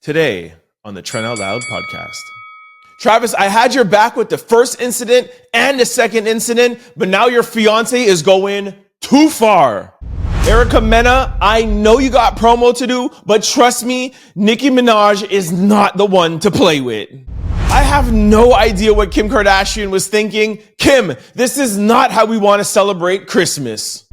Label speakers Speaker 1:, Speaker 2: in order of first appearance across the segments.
Speaker 1: Today on the Trent Out Loud podcast. Travis, I had your back with the first incident and the second incident, but now your fiance is going too far. Meana, I know you got promo to do, but trust me, Nicki Minaj is not the one to play with. I have no idea what Kim Kardashian was thinking. Kim, this is not how we want to celebrate Christmas.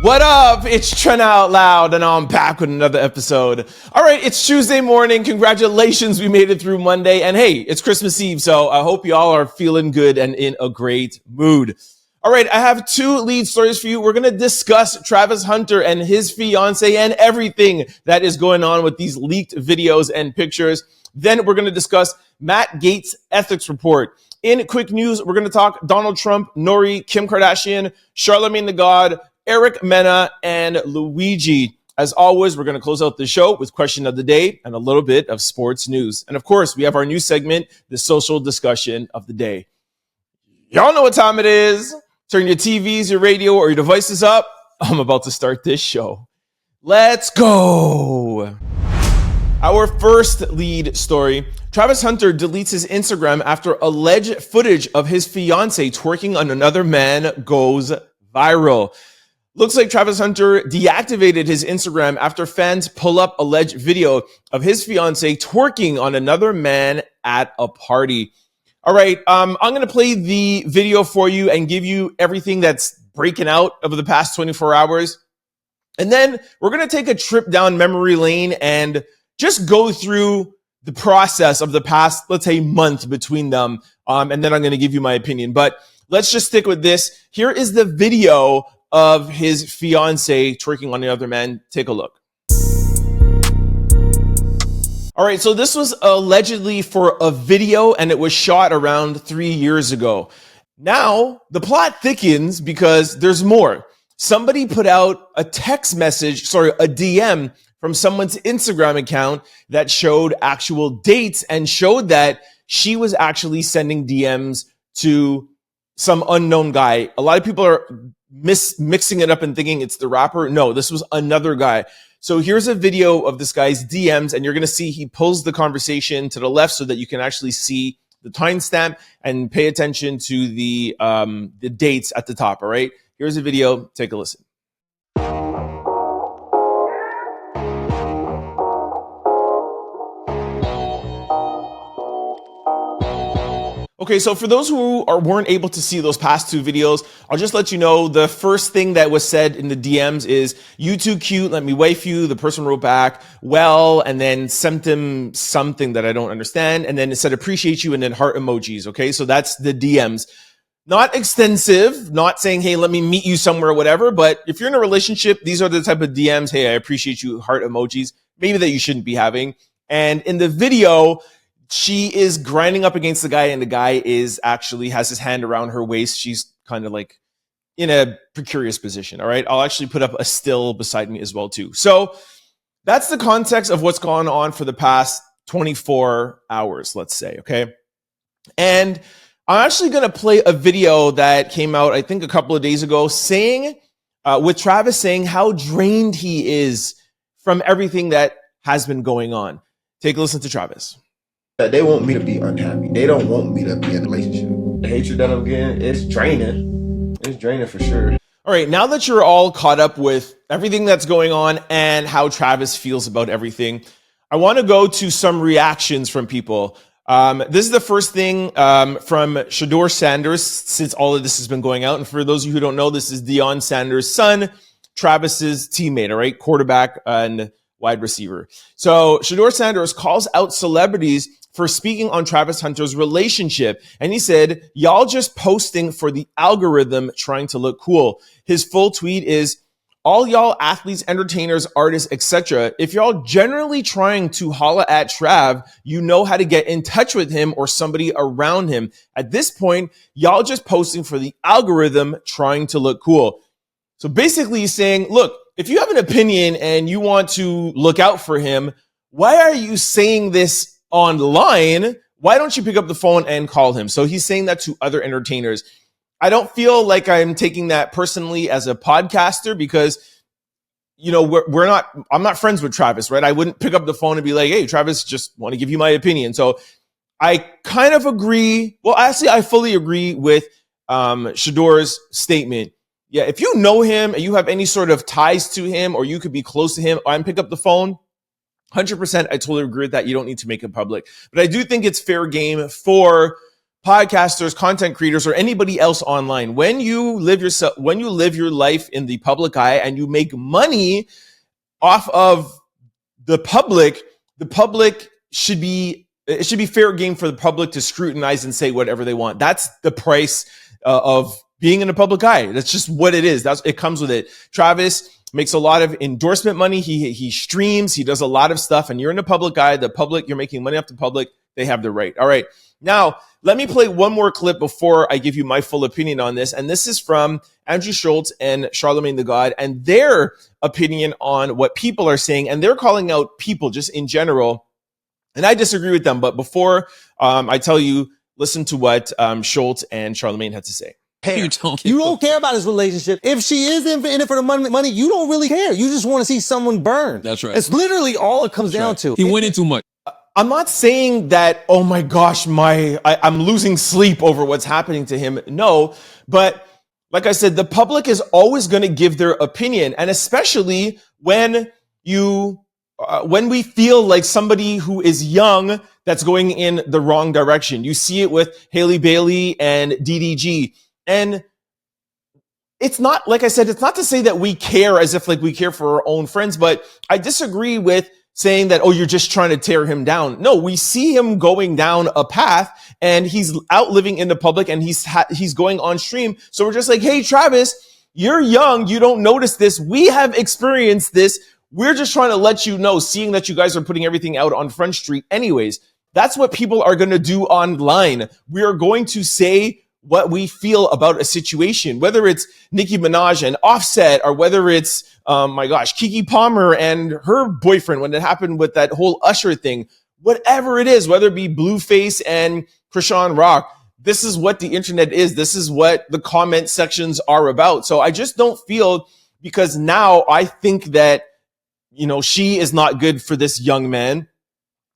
Speaker 1: What up? It's Trent Out Loud, and I'm back with another episode. All right, it's Tuesday morning. Congratulations, we made it through Monday. And hey, it's Christmas Eve, so I hope y'all are feeling good and in a great mood. All right, I have two lead stories for you. We're going to discuss Travis Hunter and his fiance and everything that is going on with these leaked videos and pictures. Then we're going to discuss Matt Gaetz' ethics report. In quick news, we're going to talk Donald Trump, NORE, Kim Kardashian, Charlamagne the God, Meana, and Luigi. As always, we're going to close out the show with question of the day and a little bit of sports news. And of course, we have our new segment, the social discussion of the day. Y'all know what time it is. Turn your TVs, your radio, or your devices up. I'm about to start this show. Let's go. Our first lead story. Travis Hunter deletes his Instagram after alleged footage of his fiance twerking on another man goes viral. Looks like Travis Hunter deactivated his Instagram after fans pull up alleged video of his fiance twerking on another man at a party. All right, I'm going to play the video for you and give you everything that's breaking out over the past 24 hours. And then we're going to take a trip down memory lane and just go through the process of the past, let's say, month between them. And then I'm going to give you my opinion. But let's just stick with this. Here is the video of his fiance twerking on the other man. Take a look. All right, so this was allegedly for a video and it was shot around 3 years ago. Now the plot thickens because there's more. Somebody put out a text message, a DM from someone's Instagram account that showed actual dates and showed that she was actually sending DMs to some unknown guy. A lot of people are mixing it up and thinking it's the rapper. No, this was another guy. So here's a video of this guy's DMs, and you're going to see he pulls the conversation to the left so that you can actually see the timestamp and pay attention to the dates at the top. All right, here's a video. Take a listen. Okay, so for those who weren't able to see those past two videos, I'll just let you know the first thing that was said in the DMs is, "You too cute, let me wife you." The person wrote back, "Well," and then sent him something that I don't understand. And then it said, "Appreciate you," and then heart emojis. Okay, so that's the DMs. Not extensive, not saying, "Hey, let me meet you somewhere," or whatever. But if you're in a relationship, these are the type of DMs, "Hey, I appreciate you," heart emojis, maybe that you shouldn't be having. And in the video, she is grinding up against the guy, and the guy is actually has his hand around her waist. She's kind of like in a precarious position. All right. I'll actually put up a still beside me as well, too. So that's the context of what's gone on for the past 24 hours, let's say. Okay. And I'm actually going to play a video that came out, I think, a couple of days ago, saying with Travis saying how drained he is from everything that has been going on. Take a listen to Travis.
Speaker 2: They want me to be unhappy. They don't want me to be in a relationship. The hatred that I'm getting, it's draining. It's draining for sure.
Speaker 1: All right, now that you're all caught up with everything that's going on and how Travis feels about everything, I want to go to some reactions from people. This is the first thing from Shedeur Sanders, since all of this has been going out. And for those of you who don't know, this is Deion Sanders' son, Travis's teammate, all right, quarterback and wide receiver. So Shedeur Sanders calls out celebrities for speaking on Travis Hunter's relationship. And he said, "Y'all just posting for the algorithm trying to look cool." His full tweet is, "All y'all athletes, entertainers, artists, etc. If y'all generally trying to holla at Trav, you know how to get in touch with him or somebody around him. At this point, y'all just posting for the algorithm trying to look cool." So basically he's saying, look, if you have an opinion and you want to look out for him, why are you saying this online? Why don't you pick up the phone and call him? So he's saying that to other entertainers. I don't feel like I'm taking that personally as a podcaster, because you know, I'm not friends with Travis, right? I wouldn't pick up the phone and be like, hey, Travis, just want to give you my opinion. So I kind of agree. Well, actually, I fully agree with Shador's statement. Yeah, if you know him and you have any sort of ties to him, or you could be close to him, and pick up the phone, 100%, I totally agree with that. You don't need to make it public. But I do think it's fair game for podcasters, content creators, or anybody else online. When you live your life in the public eye and you make money off of the public should be fair game for the public to scrutinize and say whatever they want. That's the price of being in the public eye. That's just what it is. It comes with it. Travis makes a lot of endorsement money. He streams, he does a lot of stuff, and you're in the public eye. The public, you're making money off the public. They have the right. All right. Now, let me play one more clip before I give you my full opinion on this. And this is from Andrew Schultz and Charlemagne the God and their opinion on what people are saying. And they're calling out people just in general. And I disagree with them. But before I tell you, listen to what Schultz and Charlemagne had to say.
Speaker 3: You don't care about his relationship. If she is in it for the money, you don't really care. You just want to see someone burn.
Speaker 4: That's right.
Speaker 3: It's literally all it comes down to.
Speaker 4: He went in too much.
Speaker 1: I'm not saying that, oh my gosh, I'm losing sleep over what's happening to him. No, but like I said, the public is always going to give their opinion. And especially when we feel like somebody who is young that's going in the wrong direction. You see it with Haley Bailey and DDG. And it's not, like I said, it's not to say that we care as if like we care for our own friends, but I disagree with saying that, oh, you're just trying to tear him down. No, we see him going down a path and he's out living in the public and he's going on stream. So we're just like, hey, Travis, you're young. You don't notice this. We have experienced this. We're just trying to let you know, seeing that you guys are putting everything out on Front Street anyways. That's what people are going to do online. We are going to say what we feel about a situation, whether it's Nicki Minaj and Offset, or whether it's, Keke Palmer and her boyfriend when it happened with that whole Usher thing, whatever it is, whether it be Blueface and Krishan Rock, this is what the internet is. This is what the comment sections are about. So I just don't feel, because now I think that, she is not good for this young man,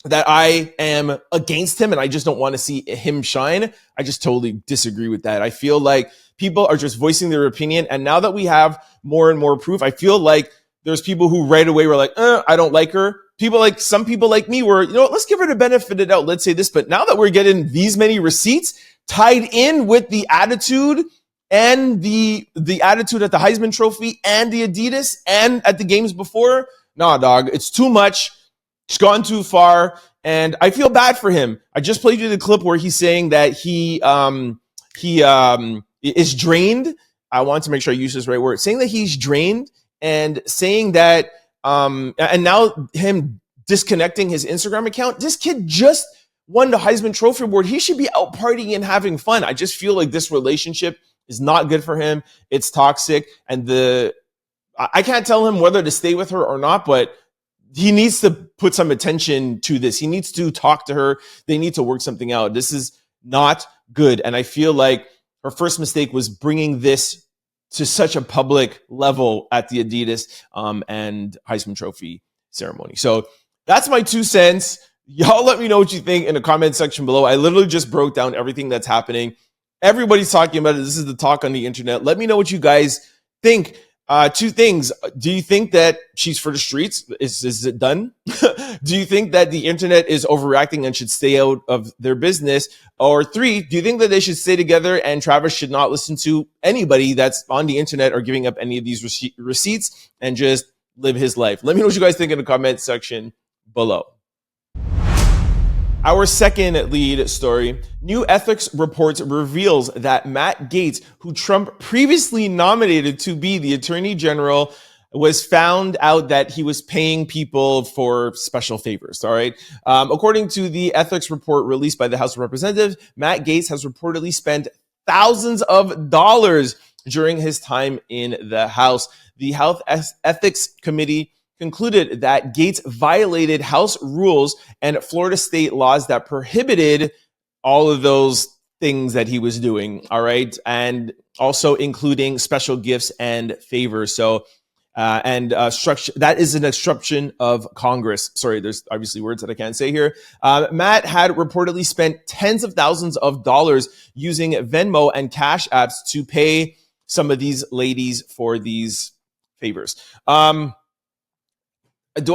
Speaker 1: that I am against him and I just don't want to see him shine. I just totally disagree with that. I feel like people are just voicing their opinion. And now that we have more and more proof, I feel like there's people who right away were like, I don't like her. Some people like me were, let's give her the benefit of the doubt. Let's say this. But now that we're getting these many receipts tied in with the attitude and the attitude at the Heisman Trophy and the Adidas and at the games before, nah, dog, it's too much. It's gone too far, and I feel bad for him. I just played you the clip where he's saying that he is drained. I want to make sure I use this right word. Saying that he's drained, and saying that, and now him disconnecting his Instagram account. This kid just won the Heisman Trophy Award. He should be out partying and having fun. I just feel like this relationship is not good for him. It's toxic, and I can't tell him whether to stay with her or not, but he needs to put some attention to this. He needs to talk to her. They need to work something out. This is not good. And I feel like her first mistake was bringing this to such a public level at the Adidas and Heisman Trophy ceremony. So that's my 2 cents. Y'all let me know what you think in the comment section below. I literally just broke down everything that's happening. Everybody's talking about it. This is the talk on the internet. Let me know what you guys think. 2 things. Do you think that she's for the streets? Is it done? Do you think that the internet is overreacting and should stay out of their business? Or 3, do you think that they should stay together and Travis should not listen to anybody that's on the internet or giving up any of these receipts and just live his life? Let me know what you guys think in the comment section below. Our second lead story, new ethics reports reveals that Matt Gaetz, who Trump previously nominated to be the Attorney General, was found out that he was paying people for special favors. All right. According to the ethics report released by the House of Representatives, Matt Gaetz has reportedly spent thousands of dollars during his time in the House. The Health Ethics Committee concluded that Gaetz violated House rules and Florida state laws that prohibited all of those things that he was doing, all right? And also including special gifts and favors. So structure that is an obstruction of Congress. Sorry, there's obviously words that I can't say here. Matt had reportedly spent tens of thousands of dollars using Venmo and Cash apps to pay some of these ladies for these favors. Do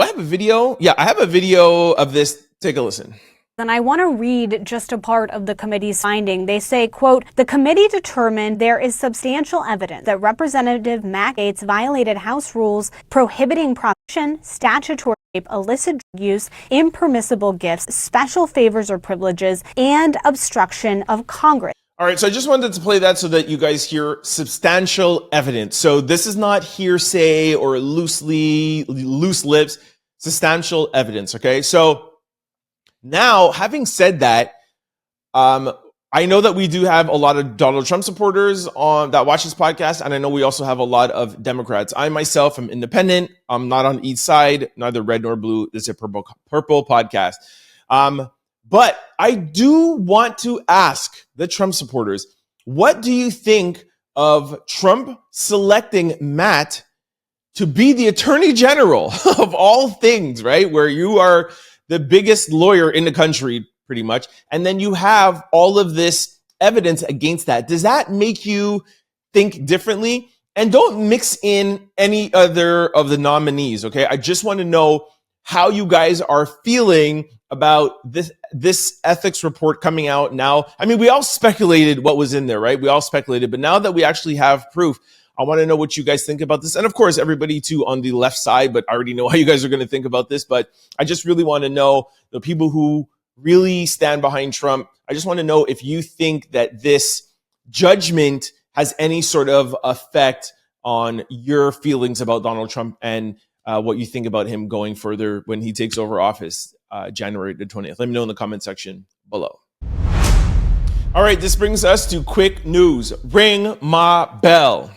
Speaker 1: I have a video? Yeah, I have a video of this. Take a listen.
Speaker 4: And I want to read just a part of the committee's finding. They say, quote, the committee determined there is substantial evidence that Representative Matt Gaetz violated House rules prohibiting prostitution, statutory rape, illicit drug use, impermissible gifts, special favors or privileges, and obstruction of Congress.
Speaker 1: All right, so I just wanted to play that so that you guys hear substantial evidence. So this is not hearsay or loose lips, substantial evidence, okay? So now, having said that, I know that we do have a lot of Donald Trump supporters that watch this podcast, and I know we also have a lot of Democrats. I myself am independent. I'm not on each side, neither red nor blue. This is a purple podcast. But I do want to ask the Trump supporters, what do you think of Trump selecting Matt to be the Attorney General of all things, right? Where you are the biggest lawyer in the country, pretty much. And then you have all of this evidence against that. Does that make you think differently? And don't mix in any other of the nominees, okay? I just want to know how you guys are feeling about this ethics report coming out now. I mean, we all speculated what was in there, right? We all speculated, but now that we actually have proof, I want to know what you guys think about this. And of course, everybody too on the left side, but I already know how you guys are going to think about this. But I just really want to know the people who really stand behind Trump. I just want to know if you think that this judgment has any sort of effect on your feelings about Donald Trump and what you think about him going further when he takes over office January the 20th. Let me know in the comment section below. All right, this brings us to quick news. Ring my bell.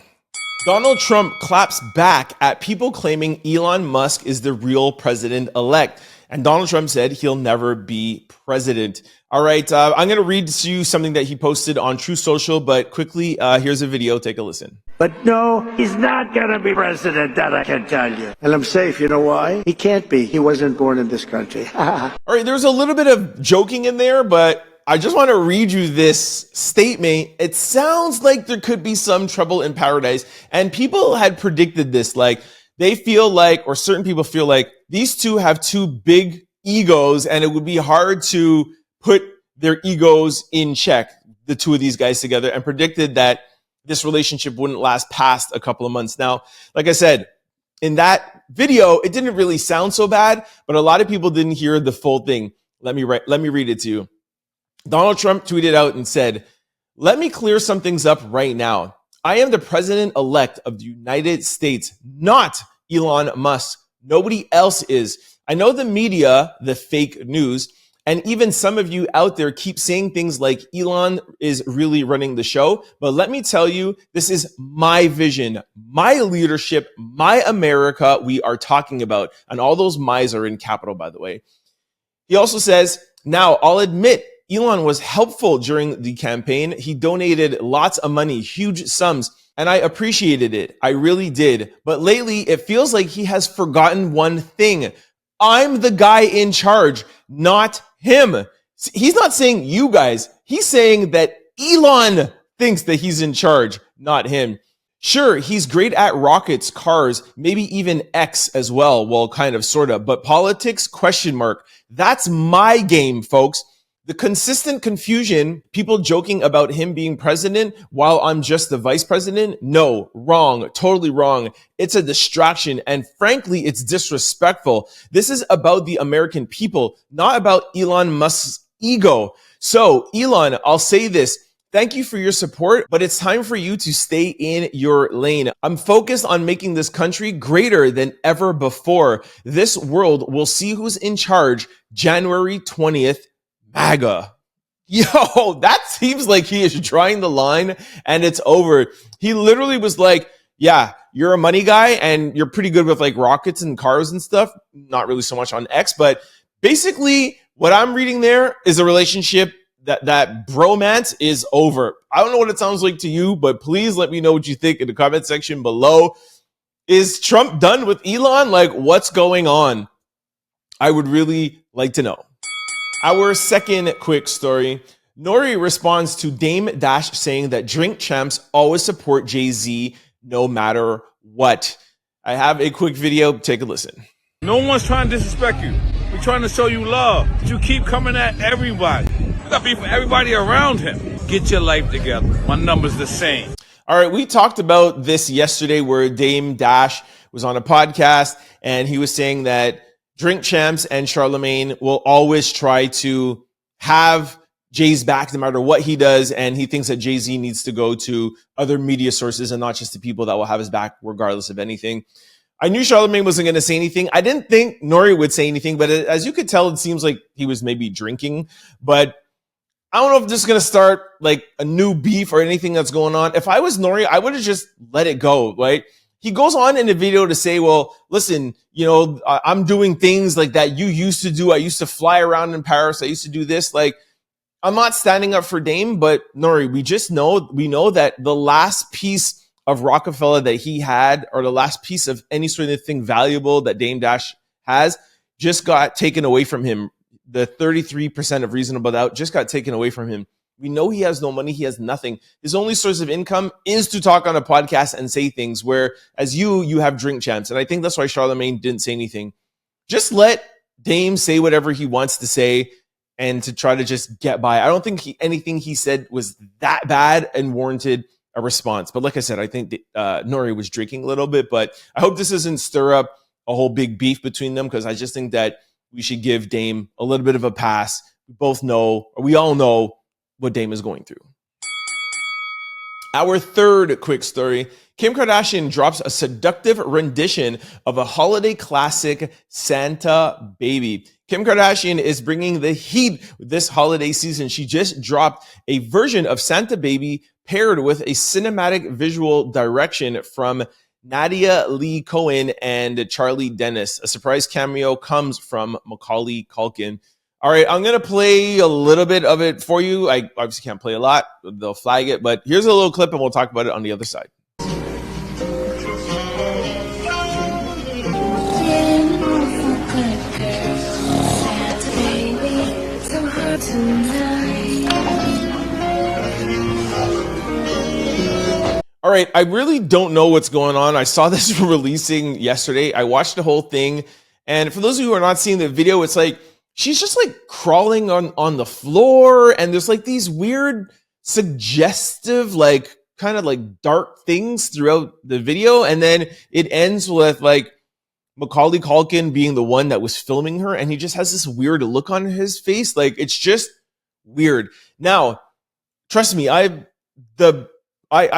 Speaker 1: Donald Trump claps back at people claiming Elon Musk is the real president-elect. And Donald Trump said he'll never be president. All right, I'm going to read to you something that he posted on True Social, but quickly, here's a video. Take a listen.
Speaker 5: But no, he's not going to be president, that I can tell you. And I'm safe. You know why? He can't be. He wasn't born in this country.
Speaker 1: All right, there's a little bit of joking in there, but I just want to read you this statement. It sounds like there could be some trouble in paradise. And people had predicted this. Like, they feel like, or certain people feel like, these two have two big egos, and it would be hard to put their egos in check, the two of these guys together, and predicted that this relationship wouldn't last past a couple of months. Now, like I said, in that video, it didn't really sound so bad, but a lot of people didn't hear the full thing. Let me read it to you. Donald Trump tweeted out and said, "Let me clear some things up right now. I am the president-elect of the United States, not Elon Musk. Nobody else is. I know the media, the fake news, and even some of you out there keep saying things like Elon is really running the show. But let me tell you, this is my vision, my leadership, my America we are talking about." And all those my's are in capital, by the way. He also says, "Now, I'll admit, Elon was helpful during the campaign. He donated lots of money, huge sums, and I appreciated it. I really did. But lately, it feels like he has forgotten one thing. I'm the guy in charge, not him." He's not saying you guys. He's saying that Elon thinks that he's in charge, not him. Sure, he's great at rockets, cars, maybe even X as well. Well, kind of, sort of. But politics, question mark. That's my game, folks. The consistent confusion, people joking about him being president while I'm just the vice president. No, wrong, totally wrong. It's a distraction. And frankly, it's disrespectful. This is about the American people, not about Elon Musk's ego. So Elon, I'll say this. Thank you for your support, but it's time for you to stay in your lane. I'm focused on making this country greater than ever before. This world will see who's in charge January 20th. MAGA. Yo, that seems like he is drawing the line and it's over. He literally was like, yeah, you're a money guy and you're pretty good with like rockets and cars and stuff. Not really so much on X, but basically what I'm reading there is a relationship that bromance is over. I don't know what it sounds like to you, but please let me know what you think in the comment section below. Is Trump done with Elon? Like, what's going on? I would really like to know. Our second quick story. NORE responds to Dame Dash saying that drink champs always support Jay-Z no matter what. I have a quick video. Take a listen.
Speaker 6: No one's trying to disrespect you. We're trying to show you love. But you keep coming at everybody. You got beef for everybody around him. Get your life together. My number's the same.
Speaker 1: All right, we talked about this yesterday where Dame Dash was on a podcast and he was saying that Drink Champs and Charlemagne will always try to have Jay's back no matter what he does, and he thinks that Jay-Z needs to go to other media sources and not just the people that will have his back regardless of anything. I knew Charlemagne wasn't going to say anything. I didn't think NORE would say anything, but as you could tell, it seems like he was maybe drinking. But I don't know if this is going to start like a new beef or anything that's going on. If I was NORE, I would have just let it go, right? He goes on in the video to say, well, listen, you know, I'm doing things like that you used to do. I used to fly around in Paris. I used to do this. Like, I'm not standing up for Dame, but NORE, we know that the last piece of Rockefeller that he had, or the last piece of any sort of thing valuable that Dame Dash has, just got taken away from him. The 33% of reasonable doubt just got taken away from him. We know he has no money. He has nothing. His only source of income is to talk on a podcast and say things, where as you have Drink Champs. And I think that's why Charlemagne didn't say anything. Just let Dame say whatever he wants to say and to try to just get by. I don't think anything he said was that bad and warranted a response. But like I said, I think NORE was drinking a little bit. But I hope this doesn't stir up a whole big beef between them, because I just think that we should give Dame a little bit of a pass. We all know what Dame is going through. Our third quick story. Kim Kardashian drops a seductive rendition of a holiday classic, Santa Baby. Kim Kardashian is bringing the heat this holiday season. She just dropped a version of Santa Baby paired with a cinematic visual direction from Nadia Lee Cohen and Charlie Dennis. A surprise cameo comes from Macaulay Culkin. All right, I'm going to play a little bit of it for you. I obviously can't play a lot. They'll flag it, but here's a little clip and we'll talk about it on the other side. All right, I really don't know what's going on. I saw this releasing yesterday. I watched the whole thing. And for those of you who are not seeing the video, it's like she's just like crawling on the floor. And there's like these weird, suggestive, like kind of like dark things throughout the video. And then it ends with like Macaulay Culkin being the one that was filming her. And he just has this weird look on his face. Like, it's just weird. Now, trust me, I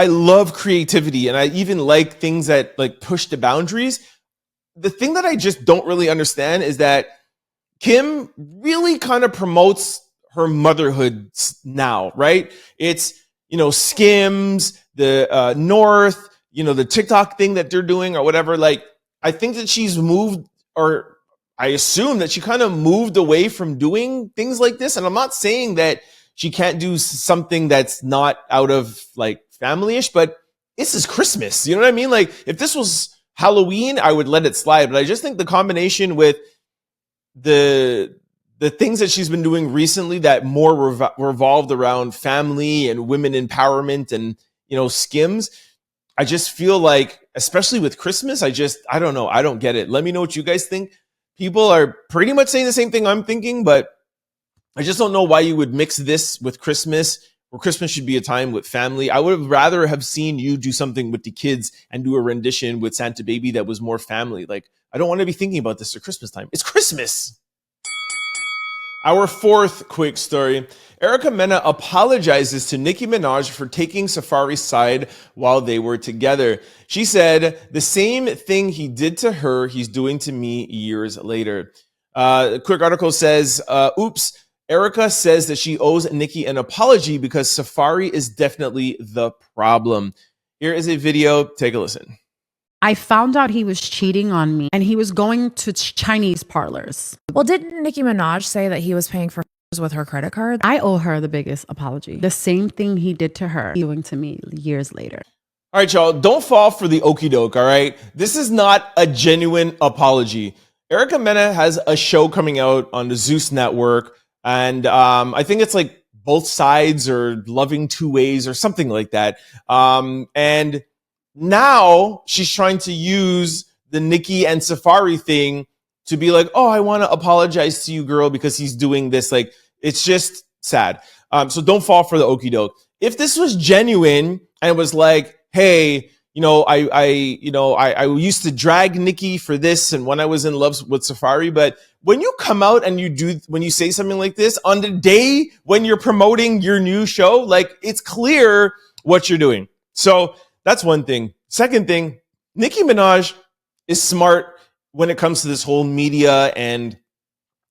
Speaker 1: love creativity, and I even like things that like push the boundaries. The thing that I just don't really understand is that Kim really kind of promotes her motherhood now, right? It's, you know, Skims, the North, you know, the TikTok thing that they're doing or whatever. Like, I think that she's moved, or I assume that she kind of moved away from doing things like this. And I'm not saying that she can't do something that's not out of like family-ish, but this is Christmas. You know what I mean? Like, if this was Halloween, I would let it slide. But I just think the combination with the things that she's been doing recently that more revolved around family and women empowerment and, you know, Skims, I just feel like, especially with Christmas, I don't know. I don't get it. Let me know what you guys think. People are pretty much saying the same thing I'm thinking, but I just don't know why you would mix this with Christmas, where Christmas should be a time with family. I would have rather have seen you do something with the kids and do a rendition with Santa Baby that was more family. Like, I don't want to be thinking about this at Christmas time. It's Christmas. Our fourth quick story. Meana apologizes to Nicki Minaj for taking Safari's side while they were together. She said, the same thing he did to her, he's doing to me years later. A quick article says, oops, Erica says that she owes Nicki an apology because Safari is definitely the problem. Here is a video. Take a listen.
Speaker 7: I found out he was cheating on me and he was going to Chinese parlors.
Speaker 8: Well, didn't Nicki Minaj say that he was paying for with her credit card?
Speaker 7: I owe her the biggest apology. The same thing he did to her, doing to me years later.
Speaker 1: All right, y'all, don't fall for the okie doke, all right? This is not a genuine apology. Erica Mena has a show coming out on the Zeus Network, and I think it's like Both Sides or Loving Two Ways or something like that. And now she's trying to use the Nicki and Safari thing to be like, oh, I want to apologize to you, girl, because he's doing this. Like, it's just sad. So don't fall for the okie doke. If this was genuine and it was like, hey, I used to drag Nicki for this and when I was in love with Safari, but when you come out and when you say something like this on the day when you're promoting your new show, like, it's clear what you're doing. So that's one thing. Second thing, Nicki Minaj is smart when it comes to this whole media and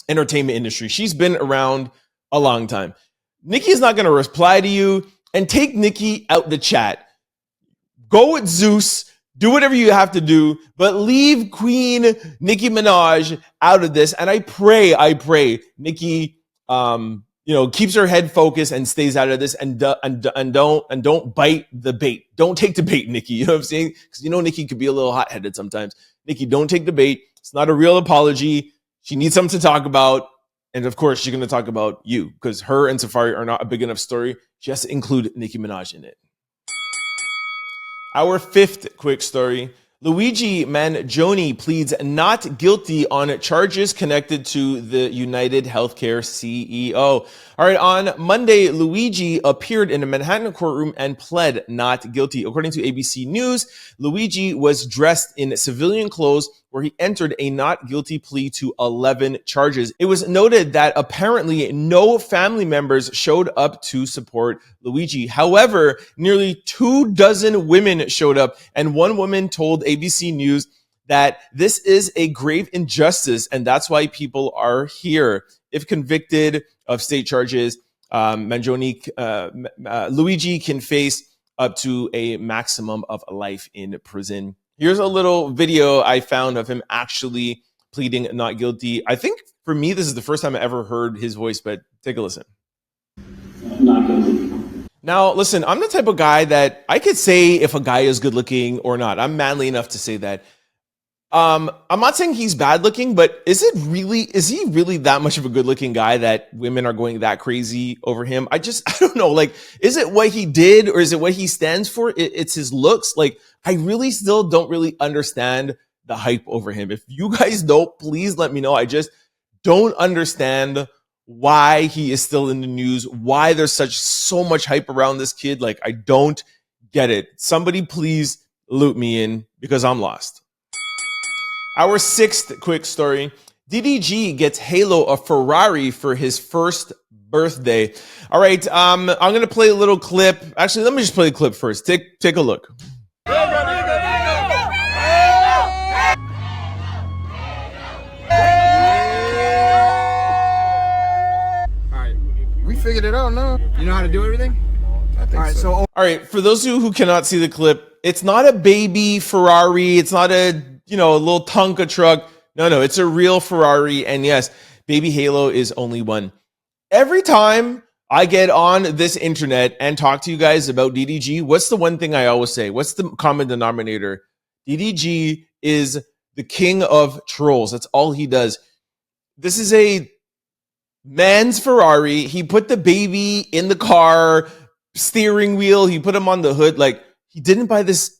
Speaker 1: entertainment industry. She's been around a long time. Nicki is not going to reply to you, and take Nicki out the chat. Go with Zeus, do whatever you have to do, but leave Queen Nicki Minaj out of this. And I pray Nicki, keeps her head focused and stays out of this, and don't bite the bait. Don't take the bait, Nicki. You know what I'm saying? Because Nicki could be a little hot-headed sometimes. Nicki, don't take the bait. It's not a real apology. She needs something to talk about. And of course, she's going to talk about you because her and Safari are not a big enough story. She has to include Nicki Minaj in it. Our fifth quick story. Luigi Mangione pleads not guilty on charges connected to the United Healthcare CEO. All right, on Monday, Luigi appeared in a Manhattan courtroom and pled not guilty. According to ABC News, Luigi was dressed in civilian clothes where he entered a not guilty plea to 11 charges. It was noted that apparently no family members showed up to support Luigi. However, nearly 24 women showed up, and one woman told ABC News that this is a grave injustice, and that's why people are here. If convicted of state charges, Luigi can face up to a maximum of life in prison. Here's a little video I found of him actually pleading not guilty. I think for me, this is the first time I ever heard his voice, but take a listen.
Speaker 9: Not guilty.
Speaker 1: Now, listen, I'm the type of guy that I could say if a guy is good looking or not. I'm manly enough to say that. I'm not saying he's bad looking, but is he really that much of a good looking guy that women are going that crazy over him? I don't know. Like, is it what he did or is it what he stands for? It's his looks. Like, I really still don't really understand the hype over him. If you guys don't, please let me know. I just don't understand why he is still in the news, why there's so much hype around this kid. Like, I don't get it. Somebody please loop me in because I'm lost. Our sixth quick story. Diddy gets Halo a Ferrari for his first birthday. All right, I'm going to play a little clip. Actually, let me just play the clip first. Take a look.
Speaker 9: All
Speaker 10: right, we figured it out now. You know how to do everything?
Speaker 2: I think so.
Speaker 1: All right, for those of you who cannot see the clip, it's not a baby Ferrari. It's not a little Tonka truck. No, it's a real Ferrari. And yes, baby Halo is only one. Every time I get on this internet and talk to you guys about DDG, what's the one thing I always say? What's the common denominator? DDG is the king of trolls. That's all he does. This is a man's Ferrari. He put the baby in the car, steering wheel. He put him on the hood. Like, he didn't buy this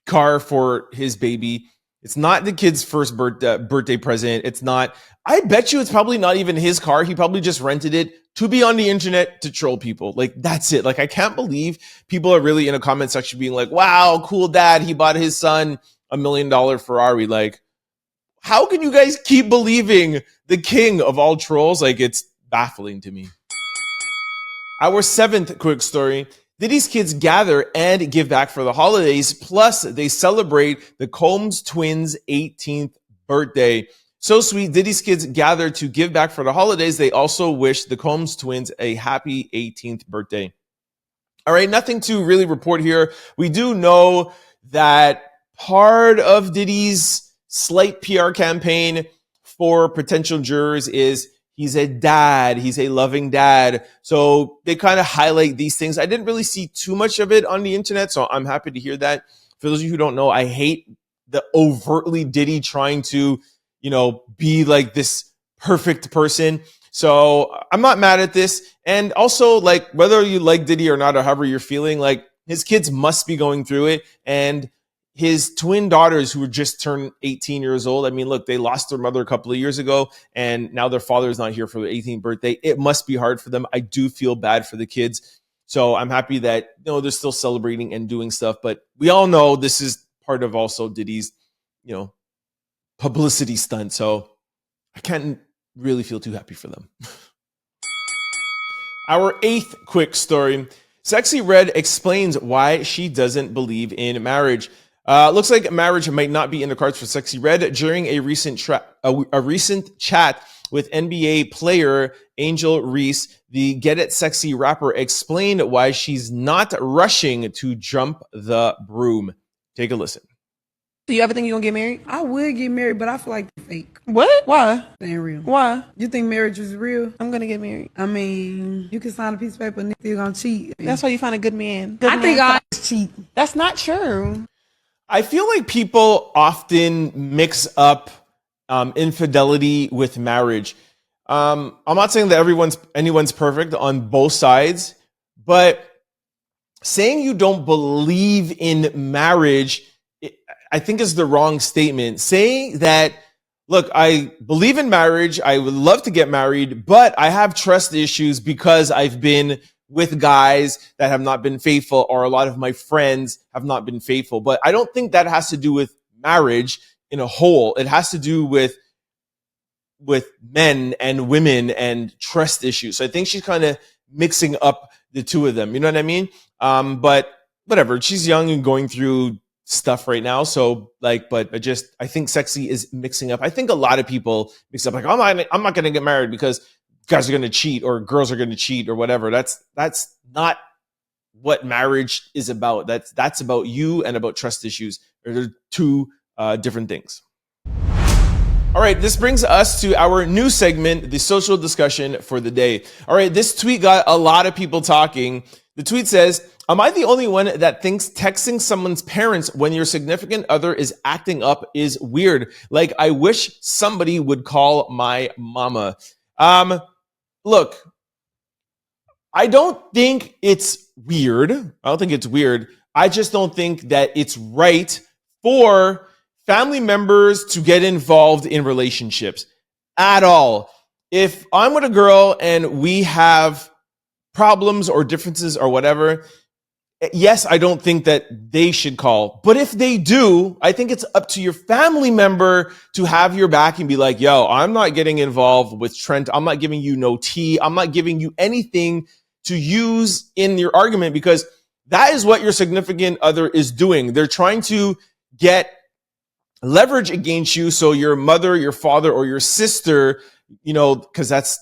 Speaker 1: car for his baby. It's not the kid's first birthday present. It's not. I bet you it's probably not even his car. He probably just rented it to be on the internet to troll people. Like, that's it. Like, I can't believe people are really in a comment section being like, wow, cool dad. He bought his son $1 million Ferrari. Like, how can you guys keep believing the king of all trolls? Like, it's baffling to me. Our seventh quick story. Diddy's kids gather and give back for the holidays. Plus, they celebrate the Combs twins' 18th birthday. So sweet. Diddy's kids gather to give back for the holidays. They also wish the Combs twins a happy 18th birthday. All right, nothing to really report here. We do know that part of Diddy's slight PR campaign for potential jurors is He's a dad. He's a loving dad. So they kind of highlight these things. I didn't really see too much of it on the internet, so I'm happy to hear that. For those of you who don't know, I hate the overtly Diddy trying to, be like this perfect person. So I'm not mad at this. And also, like, whether you like Diddy or not, or however you're feeling, like, his kids must be going through it. And his twin daughters, who were just turned 18 years old. I mean, look, they lost their mother a couple of years ago, and now their father is not here for their 18th birthday. It must be hard for them. I do feel bad for the kids. So I'm happy that, they're still celebrating and doing stuff. But we all know this is part of also Diddy's, publicity stunt. So I can't really feel too happy for them. Our 8th quick story. Sexyy Red explains why she doesn't believe in marriage. Looks like marriage might not be in the cards for Sexyy Red. During a recent chat with NBA player Angel Reese, the Get It Sexy rapper explained why she's not rushing to jump the broom. Take a listen.
Speaker 11: Do you ever think you're gonna get married?
Speaker 12: I would get married, but I feel like it's fake.
Speaker 11: What? Why?
Speaker 12: It ain't real.
Speaker 11: Why?
Speaker 12: You think marriage is real?
Speaker 11: I'm gonna get married.
Speaker 12: I mean, you can sign a piece of paper and you're gonna cheat.
Speaker 11: That's why you find a good man.
Speaker 12: I think I cheat.
Speaker 11: That's not true.
Speaker 1: I feel like people often mix up infidelity with marriage. I'm not saying that anyone's perfect on both sides, but saying you don't believe in marriage, I think, is the wrong statement. Saying that, look, I believe in marriage, I would love to get married, but I have trust issues because I've been with guys that have not been faithful, or a lot of my friends have not been faithful. But I don't think that has to do with marriage in a whole. It has to do with men and women and trust issues. So I think she's kind of mixing up the two of them. You know what I mean? But whatever. She's young and going through stuff right now. So like, but I think Sexyy is mixing up. I think a lot of people mix up, like, I'm not going to get married because guys are going to cheat or girls are going to cheat or whatever. That's not what marriage is about. That's about you and about trust issues. They're two different things. All right, this brings us to our new segment, the social discussion for the day. All right, this tweet got a lot of people talking. The tweet says, am I the only one that thinks texting someone's parents when your significant other is acting up is weird? Like, I wish somebody would call my mama. Look, I don't think it's weird. I just don't think that it's right for family members to get involved in relationships at all. If I'm with a girl and we have problems or differences or whatever, yes, I don't think that they should call. But if they do, I think it's up to your family member to have your back and be like, yo, I'm not getting involved with Trent. I'm not giving you no tea. I'm not giving you anything to use in your argument, because that is what your significant other is doing. They're trying to get leverage against you. So your mother, your father, or your sister, because that's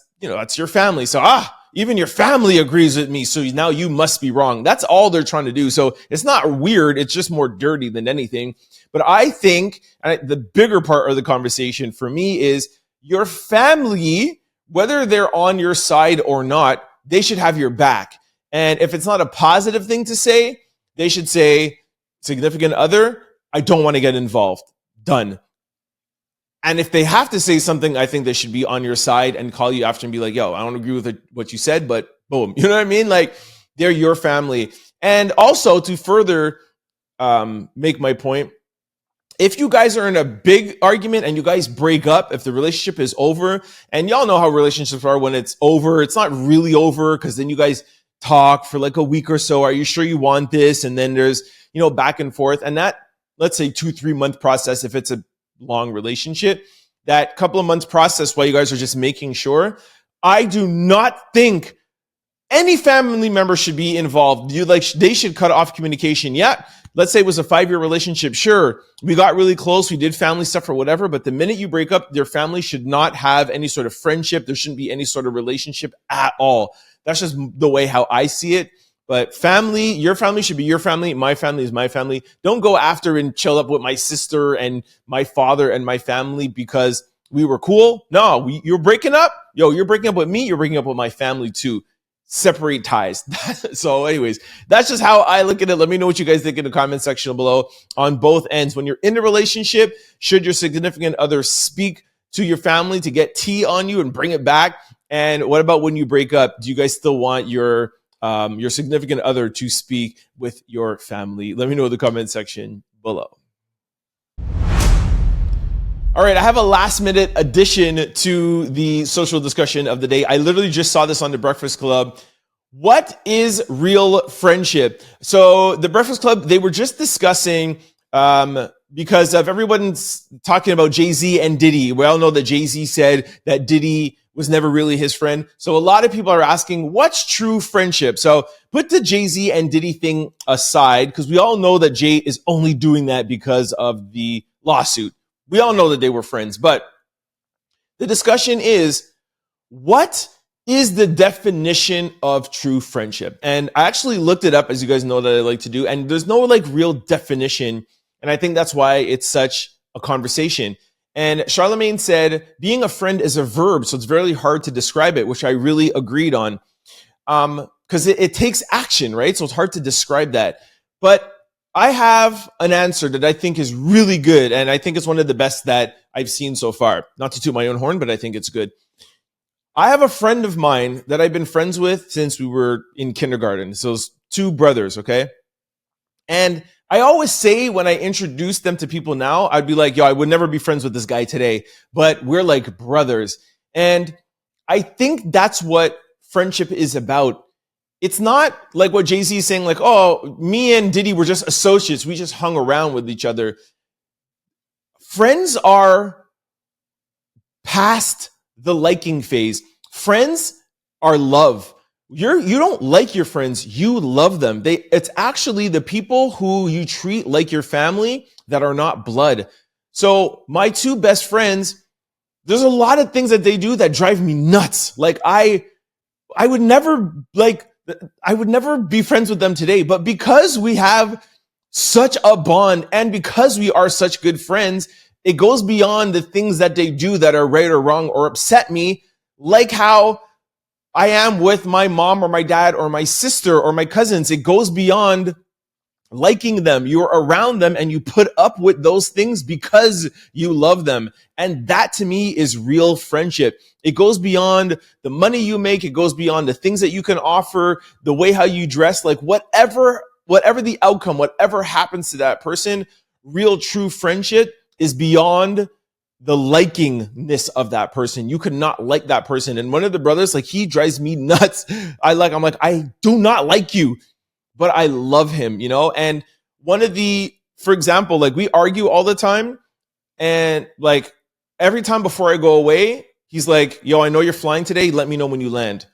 Speaker 1: your family. So, even your family agrees with me, so now you must be wrong. That's all they're trying to do. So it's not weird. It's just more dirty than anything. But I think the bigger part of the conversation for me is your family, whether they're on your side or not, they should have your back. And if it's not a positive thing to say, they should say, significant other, I don't want to get involved. Done. And if they have to say something, I think they should be on your side and call you after and be like, yo, I don't agree with what you said, but boom. You know what I mean? Like, they're your family. And also, to further make my point, if you guys are in a big argument and you guys break up, if the relationship is over, and y'all know how relationships are when it's over, it's not really over, because then you guys talk for like a week or so. Are you sure you want this? And then there's, back and forth. And that, let's say 2-3 month process, if it's a long relationship, that couple of months process while you guys are just making sure, I do not think any family member should be involved. They should cut off communication. Yeah, let's say it was a 5-year relationship. Sure, we got really close, we did family stuff or whatever, but the minute you break up, your family should not have any sort of friendship. There shouldn't be any sort of relationship at all. That's just the way how I see it. But family, your family should be your family. My family is my family. Don't go after and chill up with my sister and my father and my family because we were cool. No, you're breaking up. yo, you're breaking up with me, you're breaking up with my family too. Separate ties. So anyways, that's just how I look at it. Let me know what you guys think in the comment section below on both ends. When you're in a relationship, should your significant other speak to your family to get tea on you and bring it back? And what about when you break up? Do you guys still want your significant other to speak with your family? Let me know in the comment section below. All right, I have a last minute addition to the social discussion of the day. I literally just saw this on the Breakfast Club. What is real friendship? So the Breakfast Club, they were just discussing, because of everyone's talking about Jay-Z and Diddy. We all know that Jay-Z said that Diddy was never really his friend. So a lot of people are asking, what's true friendship? So put the Jay-Z and Diddy thing aside, because we all know that Jay is only doing that because of the lawsuit. We all know that they were friends, but the discussion is, what is the definition of true friendship? And I actually looked it up, as you guys know that I like to do, and there's no like real definition. And I think that's why it's such a conversation. And Charlemagne said, being a friend is a verb, so it's very hard to describe it, which I really agreed on. Because it takes action, right? So it's hard to describe that. But I have an answer that I think is really good, and I think it's one of the best that I've seen so far. Not to toot my own horn, but I think it's good. I have a friend of mine that I've been friends with since we were in kindergarten. So it's two brothers, okay? And I always say when I introduce them to people now, I'd be like, yo, I would never be friends with this guy today, but we're like brothers. And I think that's what friendship is about. It's not like what Jay-Z is saying, like, oh, me and Diddy were just associates. We just hung around with each other. Friends are past the liking phase. Friends are love. You don't like your friends. You love them. It's actually the people who you treat like your family that are not blood. So my two best friends, there's a lot of things that they do that drive me nuts. Like I would never be friends with them today, but because we have such a bond and because we are such good friends, it goes beyond the things that they do that are right or wrong or upset me, like how I am with my mom or my dad or my sister or my cousins. It goes beyond liking them. You're around them and you put up with those things because you love them. And that to me is real friendship. It goes beyond the money you make. It goes beyond the things that you can offer, the way how you dress, like whatever the outcome, whatever happens to that person, real true friendship is beyond the likingness of that person. You could not like that person. And one of the brothers, like, he drives me nuts. I'm like, I do not like you, but I love him, you know? And for example, like, we argue all the time. And like every time before I go away, he's like, yo, I know you're flying today. Let me know when you land.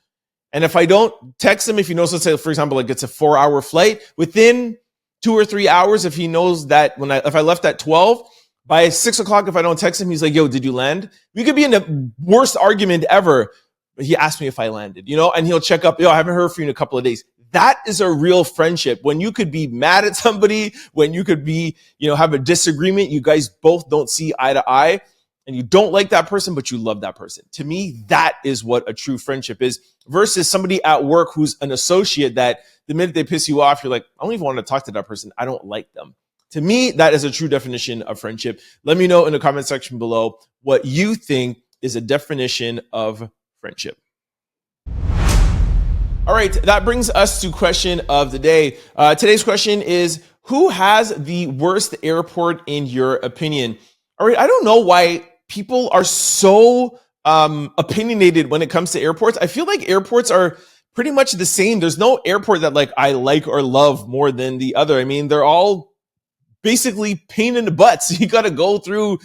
Speaker 1: And if I don't text him, if he knows, let's say, for example, like it's a 4-hour flight, within 2 or 3 hours, if he knows that if I left at 12, by 6 o'clock, if I don't text him, he's like, yo, did you land? We could be in the worst argument ever, but he asked me if I landed, you know, and he'll check up, yo, I haven't heard from you in a couple of days. That is a real friendship. When you could be mad at somebody, when you could be, you know, have a disagreement, you guys both don't see eye to eye, and you don't like that person, but you love that person. To me, that is what a true friendship is, versus somebody at work who's an associate that the minute they piss you off, you're like, I don't even want to talk to that person. I don't like them. To me, that is a true definition of friendship. Let me know in the comment section below what you think is a definition of friendship. All right, that brings us to question of the day. Today's question is, who has the worst airport in your opinion? All right, I don't know why people are so opinionated when it comes to airports. I feel like airports are pretty much the same. There's no airport that like I like or love more than the other. I mean, they're all basically pain in the butts. You got to go through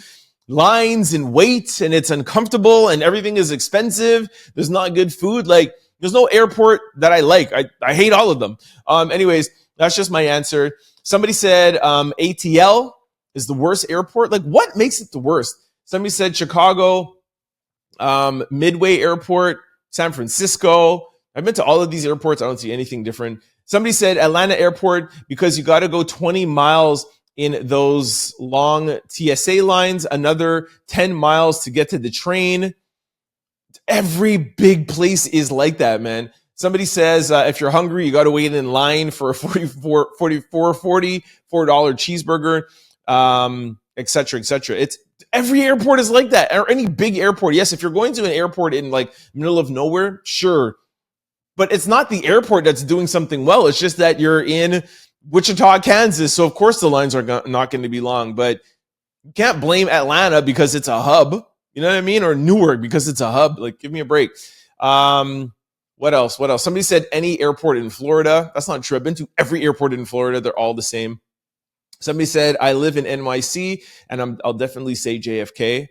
Speaker 1: lines and wait, and it's uncomfortable, and everything is expensive. There's not good food. Like, there's no airport that I like. I hate all of them. Anyways, that's just my answer. Somebody said ATL is the worst airport. Like, what makes it the worst? Somebody said Chicago, Midway Airport, San Francisco. I've been to all of these airports. I don't see anything different. Somebody said Atlanta Airport because you got to go 20 miles in those long TSA lines, another 10 miles to get to the train. every big place is like that, man. Somebody says if you're hungry, you got to wait in line for a $44.40 $4 cheeseburger, et cetera, et cetera. It's every airport is like that, or any big airport. Yes, if you're going to an airport in like middle of nowhere, sure. But it's not the airport that's doing something well. It's just that you're in Wichita, Kansas. So of course the lines are not going to be long, but you can't blame Atlanta because it's a hub. You know what I mean? Or Newark because it's a hub. Like, give me a break. What else? Somebody said any airport in Florida. That's not true. I've been to every airport in Florida. They're all the same. Somebody said, I live in NYC, and I'll definitely say JFK.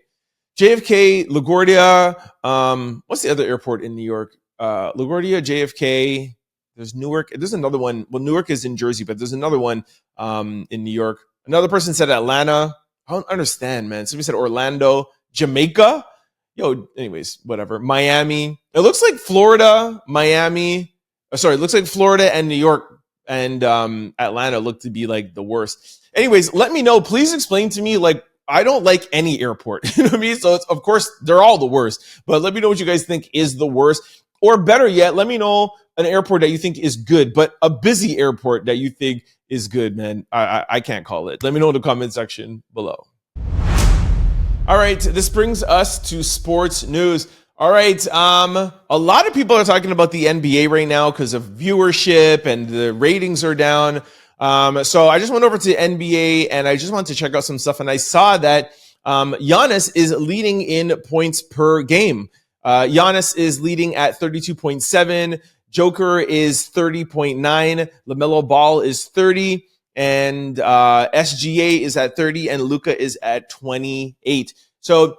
Speaker 1: JFK, LaGuardia. What's the other airport in New York? LaGuardia, JFK. There's Newark. There's another one. Well, Newark is in Jersey, but there's another one in New York. Another person said Atlanta. I don't understand, man. Somebody said Orlando, Jamaica. Anyways, whatever. Miami. It looks like Florida, Miami. It looks like Florida and New York and Atlanta look to be like the worst. Anyways, let me know. Please explain to me, like, I don't like any airport. You know what I mean? So, of course, they're all the worst. But let me know what you guys think is the worst. Or better yet, let me know an airport that you think is good, but a busy airport that you think is good, man. I can't call it. Let me know in the comment section below. All right, this brings us to sports news. All right, a lot of people are talking about the NBA right now because of viewership and the ratings are down. So I just went over to NBA and I just wanted to check out some stuff. And I saw that Giannis is leading in points per game. Giannis is leading at 32.7. Joker is 30.9. LaMelo Ball is 30. And SGA is at 30. And Luka is at 28. So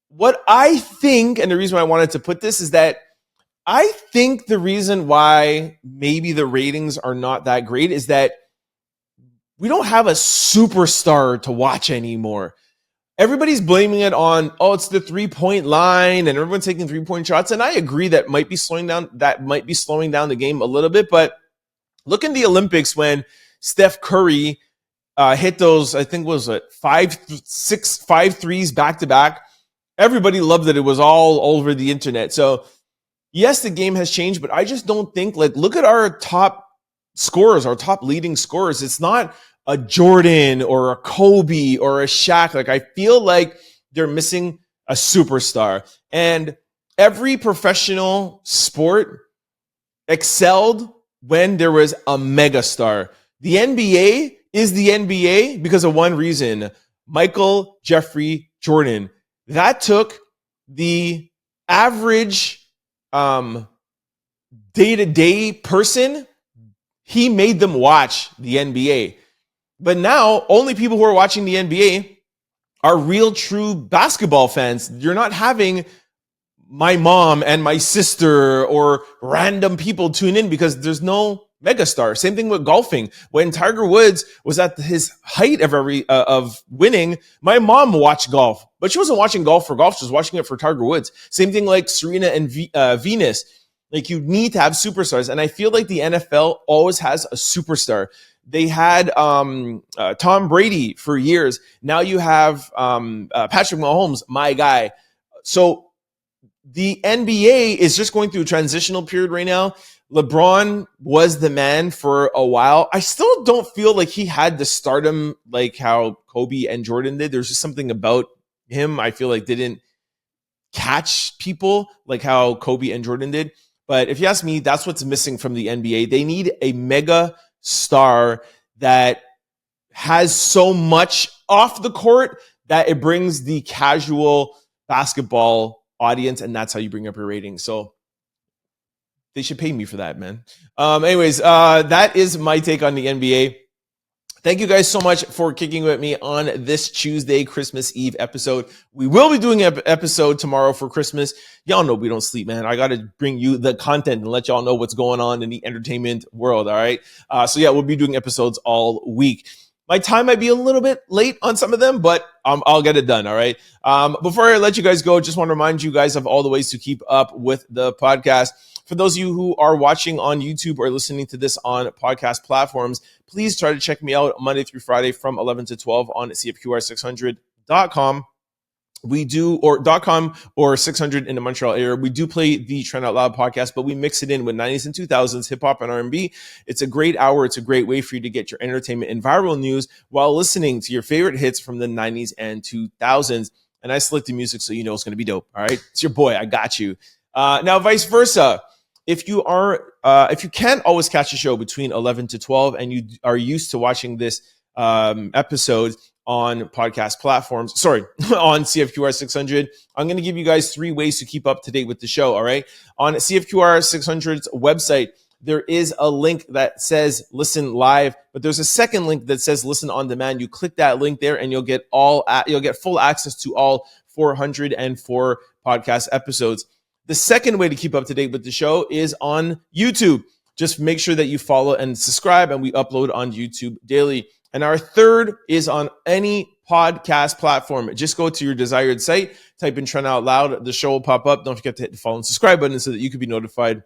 Speaker 1: what I think, and the reason why I wanted to put this is that I think the reason why maybe the ratings are not that great is that we don't have a superstar to watch anymore. Everybody's blaming it on, it's the 3-point line and everyone's taking 3-point shots. And I agree that might be slowing down the game a little bit. But look in the Olympics when Steph Curry hit those, I think was it 5 threes back to back. Everybody loved it. It was all over the internet. So yes, the game has changed, but I just don't think, like, look at our top scorers, our top leading scorers. It's not a Jordan or a Kobe or a Shaq. Like, I feel like they're missing a superstar. And every professional sport excelled when there was a megastar. The NBA is the NBA because of one reason: Michael Jeffrey Jordan. That took the average day-to-day person, he made them watch the NBA. But now, only people who are watching the NBA are real, true basketball fans. You're not having my mom and my sister or random people tune in because there's no megastar. Same thing with golfing. When Tiger Woods was at his height of winning, my mom watched golf, but she wasn't watching golf for golf. She was watching it for Tiger Woods. Same thing like Serena and Venus. Like, you need to have superstars. And I feel like the NFL always has a superstar. They had Tom Brady for years. Now you have Patrick Mahomes, my guy. So the NBA is just going through a transitional period right now. LeBron was the man for a while. I still don't feel like he had the stardom like how Kobe and Jordan did. There's just something about him I feel like didn't catch people like how Kobe and Jordan did. But if you ask me, that's what's missing from the NBA. They need a mega star that has so much off the court that it brings the casual basketball audience, and that's how you bring up your ratings. So they should pay me for that, man. Anyways, that is my take on the NBA. Thank you guys so much for kicking with me on this Tuesday, Christmas Eve episode. We will be doing an episode tomorrow for Christmas. Y'all know we don't sleep, man. I got to bring you the content and let y'all know what's going on in the entertainment world, all right? So yeah, we'll be doing episodes all week. My time might be a little bit late on some of them, but I'll get it done, all right? Before I let you guys go, just want to remind you guys of all the ways to keep up with the podcast. For those of you who are watching on YouTube or listening to this on podcast platforms, please try to check me out Monday through Friday from 11 to 12 on CFQR600.com. we do, or .com or 600 in the Montreal area, we do play the Trend Out Loud podcast, but we mix it in with 90s and 2000s hip hop and R&B. It's a great hour. It's a great way for you to get your entertainment and viral news while listening to your favorite hits from the 90s and 2000s. And I select the music so you know it's going to be dope. All right. It's your boy. I got you. Now, vice versa. If you can't always catch a show between 11 to 12 and you are used to watching this episode on podcast platforms, on CFQR 600, I'm going to give you guys 3 ways to keep up to date with the show. All right. On CFQR 600's website, there is a link that says listen live, but there's a second link that says listen on demand. You click that link there and you'll get full access to all 404 podcast episodes. The second way to keep up to date with the show is on YouTube. Just make sure that you follow and subscribe, and we upload on YouTube daily. And our third is on any podcast platform. Just go to your desired site, type in Trend Out Loud. The show will pop up. Don't forget to hit the follow and subscribe button so that you can be notified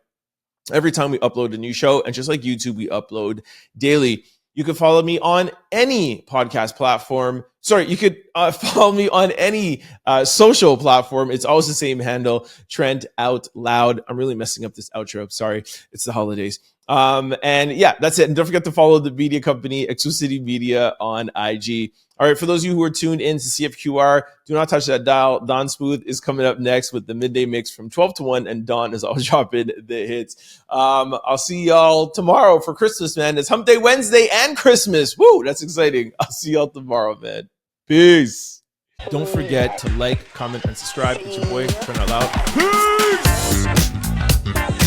Speaker 1: every time we upload a new show. And just like YouTube, we upload daily. You can follow me on any podcast platform. You could follow me on any social platform. It's always the same handle, Trend Out Loud. I'm really messing up this outro. Sorry. It's the holidays. And yeah, that's it. And don't forget to follow the media company, EXCLUCITY Media, on IG. All right, for those of you who are tuned in to CFQR, do not touch that dial. Don Smooth is coming up next with the midday mix from 12 to 1, and Don is always dropping the hits. I'll see y'all tomorrow for Christmas, man. It's Hump Day Wednesday and Christmas. Woo, that's exciting. I'll see y'all tomorrow, man. Peace. Don't forget to like, comment, and subscribe. It's your boy, Trend Out Loud. Peace.